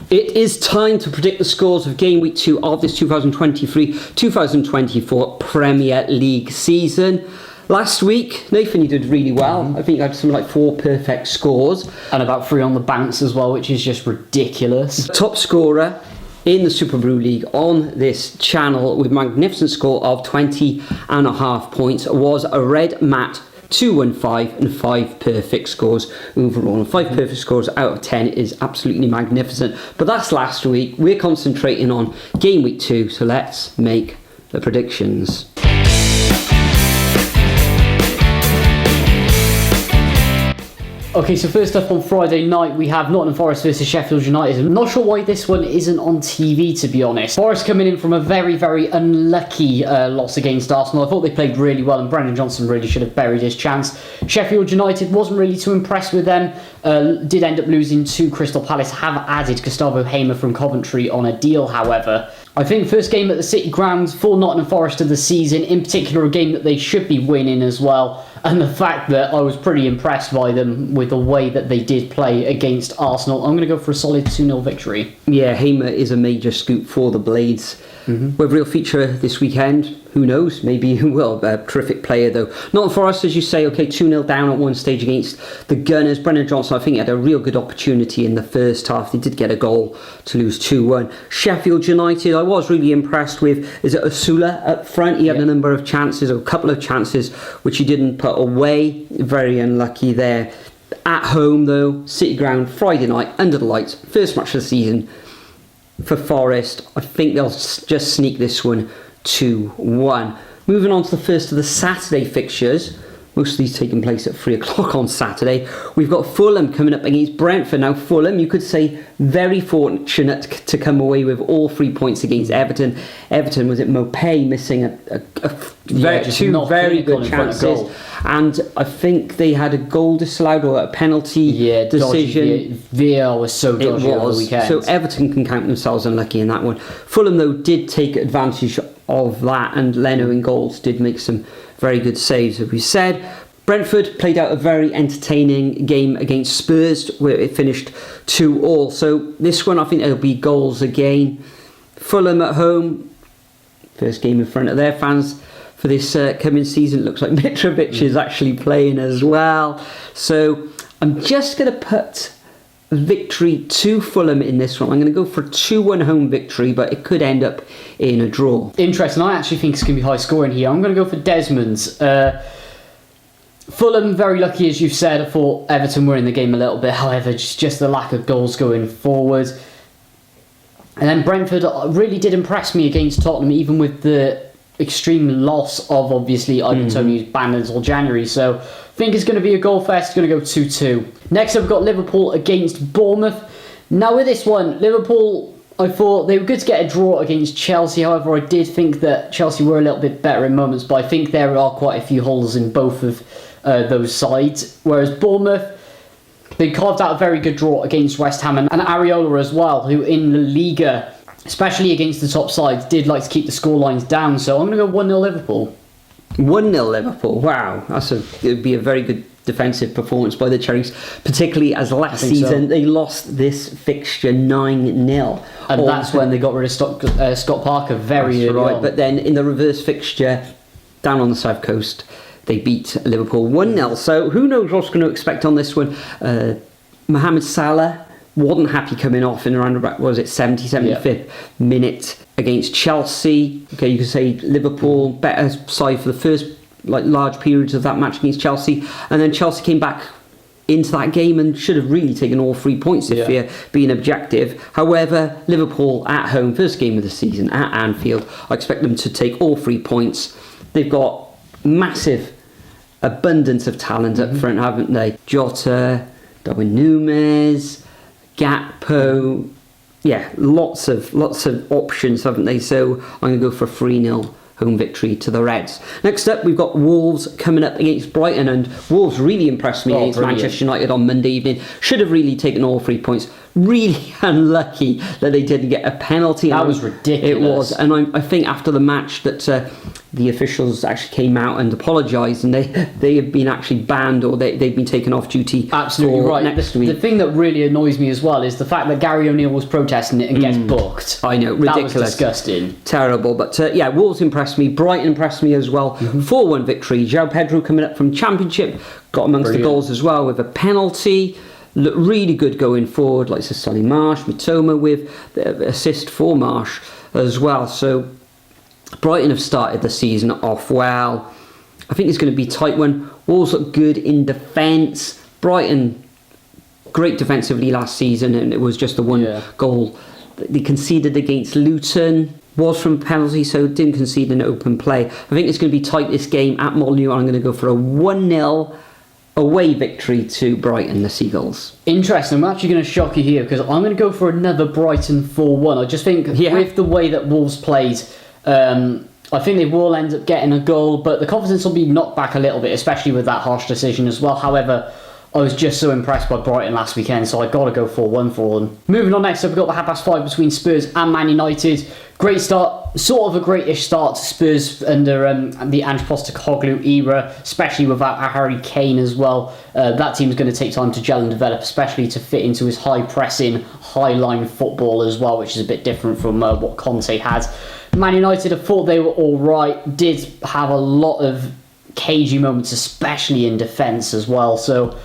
It is time to predict the scores of game week 2 of this 2023-2024 Premier League season. Last week, Nathan, you did really well. I think you had something like 4 perfect scores. And about 3 on the bounce as well, which is just ridiculous. Top scorer in the Superbru League on this channel with a magnificent score of 20.5 points was a Red Matt 215 and 5 perfect scores overall. And 5 perfect scores out of 10 is absolutely magnificent. But that's last week. We're concentrating on game week 2, so let's make the predictions. Okay, so first up on Friday night, we have Nottingham Forest versus Sheffield United. I'm not sure why this one isn't on TV, to be honest. Forest coming in from a very, very unlucky loss against Arsenal. I thought they played really well, and Brendan Johnson really should have buried his chance. Sheffield United wasn't really too impressed with them. Did end up losing to Crystal Palace. Have added Gustavo Hamer from Coventry on a deal, however. I think first game at the City Ground for Nottingham Forest of the season, in particular a game that they should be winning as well. And the fact that I was pretty impressed by them with the way that they did play against Arsenal. I'm going to go for a solid 2-0 victory. Yeah, Hamer is a major scoop for the Blades. Whether he'll feature this weekend, who knows? Maybe he will. A terrific player though. Not for us, as you say, okay, 2-0 down at one stage against the Gunners. Brendan Johnson, I think, had a real good opportunity in the first half. They did get a goal to lose 2-1. Sheffield United, I was really impressed with, is it Osula up front? He had a number of chances, or a couple of chances, which he didn't put away. Very unlucky there. At home though, City Ground, Friday night, under the lights, first match of the season for Forest. I think they'll just sneak this one 2-1. Moving on to the first of the Saturday fixtures, most of these taking place at 3 o'clock on Saturday. We've got Fulham coming up against Brentford. Now Fulham, you could say, very fortunate to come away with all 3 points against Everton. Everton, was it Mopay missing two very good chances, and I think they had a goal disallowed or a penalty decision. VAR was so dodgy over the weekend. So Everton can count themselves unlucky in that one. Fulham though did take advantage of that, and Leno in goals did make some very good saves, as we said. Brentford played out a very entertaining game against Spurs, where it finished 2-2. So this one, I think there'll be goals again. Fulham at home, first game in front of their fans for this coming season. Looks like Mitrovic is actually playing as well. So I'm just going to put victory to Fulham in this one. I'm going to go for a 2-1 home victory, but it could end up in a draw. Interesting. I actually think it's going to be high scoring here. I'm going to go for Desmond's. Fulham, very lucky, as you've said. I thought Everton were in the game a little bit. However, just the lack of goals going forward. And then Brentford really did impress me against Tottenham, even with the extreme loss of, obviously, Ivan Toney's ban until January. So I think it's going to be a goal fest. It's going to go 2-2. Next up, we've got Liverpool against Bournemouth. Now with this one, Liverpool, I thought they were good to get a draw against Chelsea. However, I did think that Chelsea were a little bit better in moments, but I think there are quite a few holes in both of those sides. Whereas Bournemouth, they carved out a very good draw against West Ham and Areola as well, who in the Liga, especially against the top sides, did like to keep the scorelines down. So I'm going to go 1-0 Liverpool. 1-0 Liverpool. Wow, it would be a very good defensive performance by the Cherries, particularly as last season they lost this fixture 9-0. And that's when they got rid of Scott Parker very early on. But then in the reverse fixture, down on the south coast, they beat Liverpool 1-0. So who knows what's going to expect on this one. Mohamed Salah wasn't happy coming off in around about, was it 75th minute against Chelsea. Okay, you could say Liverpool better side for the first large periods of that match against Chelsea, and then Chelsea came back into that game and should have really taken all 3 points if you're being objective. However, Liverpool at home, first game of the season at Anfield, I expect them to take all 3 points. They've got massive abundance of talent up front, haven't they? Jota, Darwin Núñez, Gakpo, lots of options, haven't they? So I'm going to go for a 3-0 home victory to the Reds. Next up, we've got Wolves coming up against Brighton, and Wolves really impressed me against Manchester United on Monday evening. Should have really taken all 3 points. really unlucky that they didn't get a penalty. That was ridiculous. It was, and I think after the match that the officials actually came out and apologised, and they have been actually banned, or they've been taken off duty. Absolutely for right. Next week. The thing that really annoys me as well is the fact that Gary O'Neill was protesting it and gets booked. I know, ridiculous. That was disgusting. Terrible, but yeah, Wolves impressed me. Brighton impressed me as well. 4-1 victory. João Pedro coming up from Championship, got amongst the goals as well with a penalty. Looked really good going forward, like Sonny Marsh, Mitoma with the assist for Marsh as well. So Brighton have started the season off well. I think it's going to be a tight one. Wolves look good in defence. Brighton, great defensively last season, and it was just the one goal that they conceded against Luton. Was from a penalty, so didn't concede an open play. I think it's going to be tight, this game at Molineux. I'm going to go for a 1-0 away victory to Brighton, the Seagulls. Interesting. I'm actually going to shock you here because I'm going to go for another Brighton 4-1. I just think with the way that Wolves played, I think they will end up getting a goal, but the confidence will be knocked back a little bit, especially with that harsh decision as well. However, I was just so impressed by Brighton last weekend, so I got to go 4-1 for them. Moving on next up, we've got the 5:30 between Spurs and Man United. Great start, sort of a great-ish start to Spurs under the Ange Postecoglou era, especially without Harry Kane as well. That team's going to take time to gel and develop, especially to fit into his high-pressing, high-line football as well, which is a bit different from what Conte had. Man United, I thought they were all right, did have a lot of cagey moments, especially in defence as well. So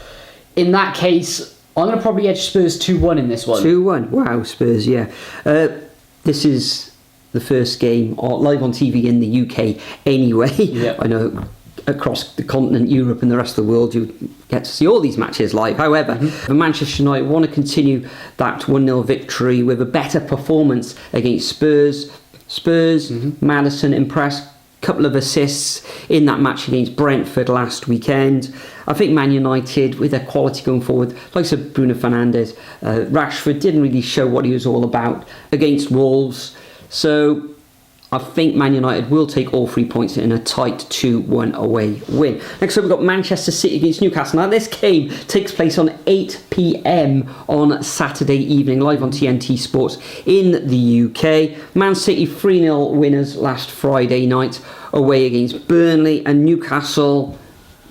in that case, I'm going to probably edge Spurs 2-1 in this one. 2-1, wow, Spurs, yeah. This is the first game live on TV in the UK anyway. Yep. I know across the continent, Europe and the rest of the world, you get to see all these matches live. However, Manchester United want to continue that 1-0 victory with a better performance against Spurs. Maddison impressed, couple of assists in that match against Brentford last weekend. I think Man United, with their quality going forward, like I said, Bruno Fernandes, Rashford didn't really show what he was all about against Wolves. So I think Man United will take all 3 points in a tight 2-1 away win. Next up, we've got Manchester City against Newcastle. Now, this game takes place on 8 p.m. on Saturday evening, live on TNT Sports in the UK. Man City 3-0 winners last Friday night away against Burnley, and Newcastle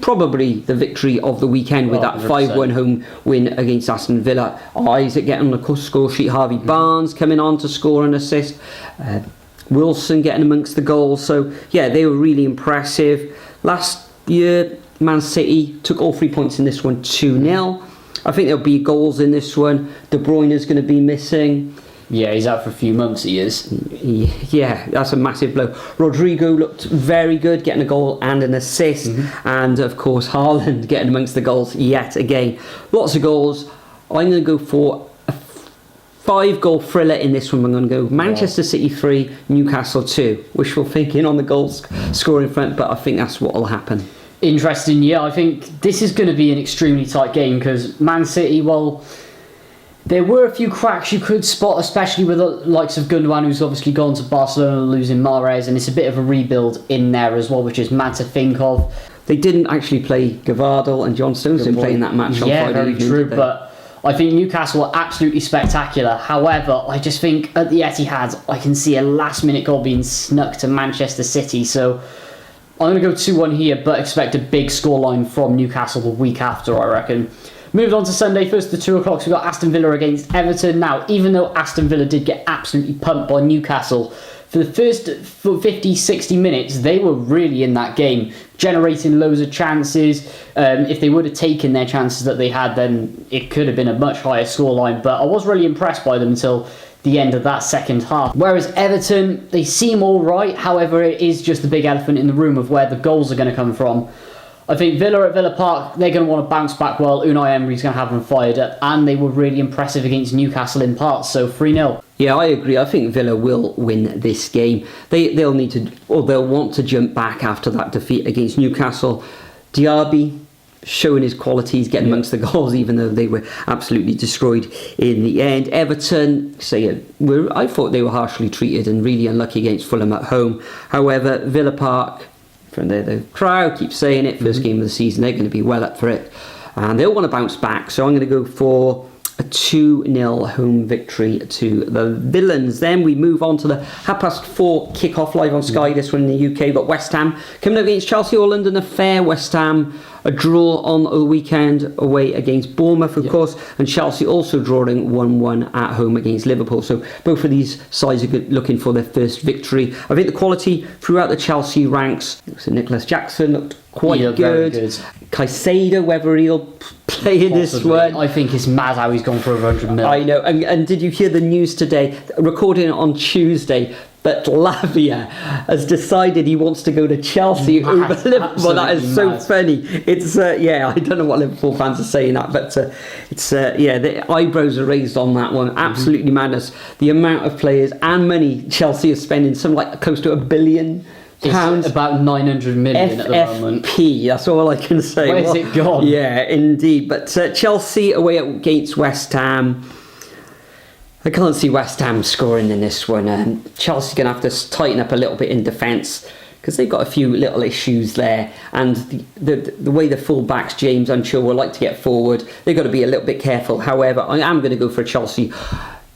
probably the victory of the weekend with that 5-1 home win against Aston Villa. Isaac getting on the score sheet, Harvey Barnes coming on to score an assist, Wilson getting amongst the goals. So yeah, they were really impressive. Last year, Man City took all 3 points in this one, 2-0. I think there'll be goals in this one. De Bruyne is going to be missing. Yeah, he's out for a few months, he is. Yeah, that's a massive blow. Rodrigo looked very good, getting a goal and an assist. And of course, Haaland getting amongst the goals yet again. Lots of goals. I'm going to go for a 5-goal thriller in this one. I'm going to go Manchester City 3, Newcastle 2. Wishful thinking on the goals scoring front, but I think that's what will happen. Interesting, yeah. I think this is going to be an extremely tight game because Man City, well, there were a few cracks you could spot, especially with the likes of Gundogan, who's obviously gone to Barcelona, losing Mahrez, and it's a bit of a rebuild in there as well, which is mad to think of. They didn't actually play Gavardel, and John Stones didn't play in that match on Friday evening. Yeah, very true, but I think Newcastle are absolutely spectacular. However, I just think at the Etihad, I can see a last-minute goal being snuck to Manchester City, so I'm going to go 2-1 here, but expect a big scoreline from Newcastle the week after, I reckon. Moving on to Sunday, first the 2 o'clock, so we've got Aston Villa against Everton. Now, even though Aston Villa did get absolutely pumped by Newcastle, for the first 50-60 minutes, they were really in that game, generating loads of chances. If they would have taken their chances that they had, then it could have been a much higher scoreline. But I was really impressed by them until the end of that second half. Whereas Everton, they seem all right. However, it is just the big elephant in the room of where the goals are going to come from. I think Villa at Villa Park, they're going to want to bounce back well. Unai Emery's going to have them fired up, and they were really impressive against Newcastle in parts, so 3-0. Yeah, I agree. I think Villa will win this game. They'll need to, or they'll want to jump back after that defeat against Newcastle. Diaby showing his qualities, getting amongst the goals, even though they were absolutely destroyed in the end. Everton, I thought they were harshly treated and really unlucky against Fulham at home. However, Villa Park, from the crowd keeps saying it, first game of the season, they're going to be well up for it, and they'll want to bounce back. So I'm going to go for a a 2-0 home victory to the Villains. Then we move on to the 4:30 kick-off live on Sky, this one in the UK. But West Ham coming up against Chelsea, all London affair. West Ham a draw on the weekend away against Bournemouth, of course, and Chelsea also drawing 1-1 at home against Liverpool. So both of these sides are looking for their first victory. I think the quality throughout the Chelsea ranks. So Nicholas Jackson looked quite good. Very good. Caicedo, whether he'll play in this one. I think it's mad how he's gone for 100 million. I know. And did you hear the news today? Recording it on Tuesday, but Lavia has decided he wants to go to Chelsea over Liverpool. That is so funny. It's I don't know what Liverpool fans are saying that, but the eyebrows are raised on that one. Absolutely madness. The amount of players and money Chelsea is spending, something like close to £1 billion. It's about 900 million at the moment. FFP, that's all I can say. Where's it gone? Yeah, indeed. But Chelsea away against West Ham. I can't see West Ham scoring in this one. Chelsea going to have to tighten up a little bit in defence because they've got a few little issues there. And the way the full-backs, James, I'm sure, will like to get forward, they've got to be a little bit careful. However, I am going to go for a Chelsea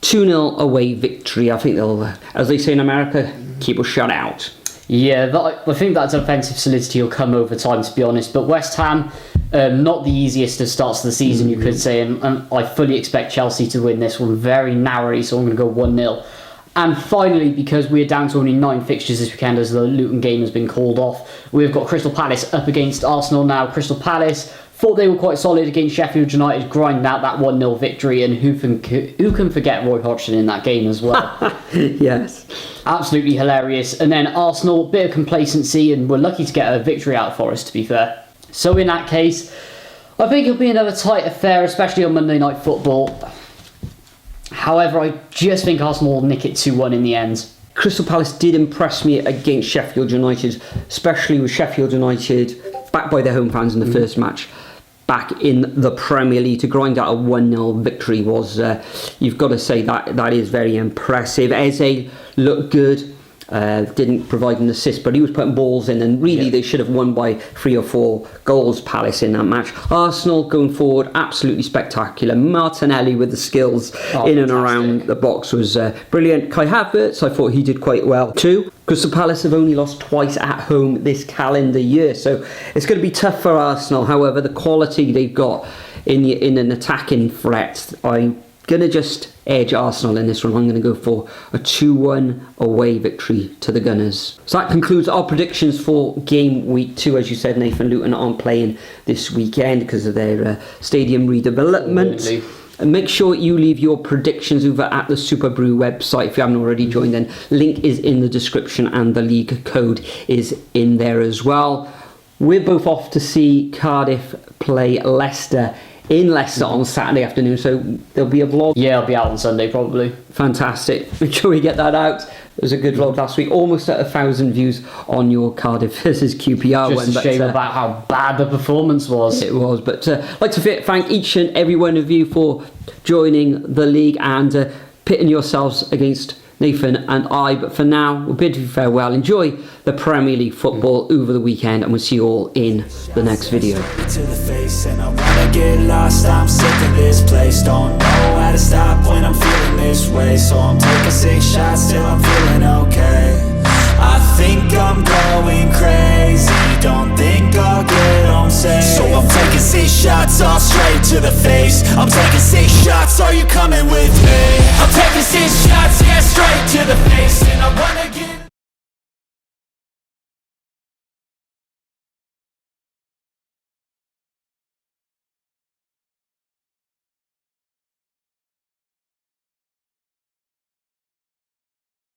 2-0 away victory. I think they'll, as they say in America, keep us shut out. Yeah, I think that defensive solidity will come over time, to be honest. But West Ham, not the easiest of starts to the season, you could say. And I fully expect Chelsea to win this one very narrowly, so I'm going to go 1-0. And finally, because we're down to only 9 fixtures this weekend as the Luton game has been called off, we've got Crystal Palace up against Arsenal now. Crystal Palace thought they were quite solid against Sheffield United, grinding out that 1-0 victory, and who can forget Roy Hodgson in that game as well? Yes. Absolutely hilarious. And then Arsenal, bit of complacency, and we're lucky to get a victory out for us, to be fair. So in that case, I think it'll be another tight affair, especially on Monday Night Football. However, I just think Arsenal will nick it 2-1 in the end. Crystal Palace did impress me against Sheffield United, especially with Sheffield United backed by their home fans in the first match back in the Premier League. To grind out a 1-0 victory was, you've got to say, that is very impressive. Eze looked good. Didn't provide an assist, but he was putting balls in, and really they should have won by 3 or 4 goals, Palace, in that match. Arsenal going forward, absolutely spectacular. Martinelli with the skills in and around the box was brilliant. Kai Havertz, I thought he did quite well too. Crystal Palace have only lost twice at home this calendar year, so it's going to be tough for Arsenal. However, the quality they've got in an attacking threat, I'm going to just edge Arsenal in this one. I'm going to go for a 2-1 away victory to the Gunners. So that concludes our predictions for game week 2. As you said, Nathan, Luton aren't playing this weekend because of their stadium redevelopment. Really? And make sure you leave your predictions over at the Superbru website. If you haven't already joined, then link is in the description and the league code is in there as well. We're both off to see Cardiff play Leicester in Leicester on Saturday afternoon, so there'll be a vlog. Yeah, I'll be out on Sunday probably. Fantastic. Make sure we get that out. It was a good vlog last week, almost at 1,000 views on your Cardiff versus QPR one. Just a shame about how bad the performance was. It was, but I'd like to thank each and every one of you for joining the league and pitting yourselves against Nathan and I. But for now, we'll bid you farewell. Enjoy the Premier League football over the weekend, and we'll see you all in the next video. To the face, and I wanna get lost. I'm sick of this place. Don't know how to stop when I'm feeling this way. So I'm taking 6 shots till I'm feeling okay. I think I'm going crazy. Don't think I'll get home safe. So I'm taking 6 shots all straight to the face. I'm taking 6 shots. Are you coming with me? I'm taking 6 shots, yeah, straight to the face, and I wanna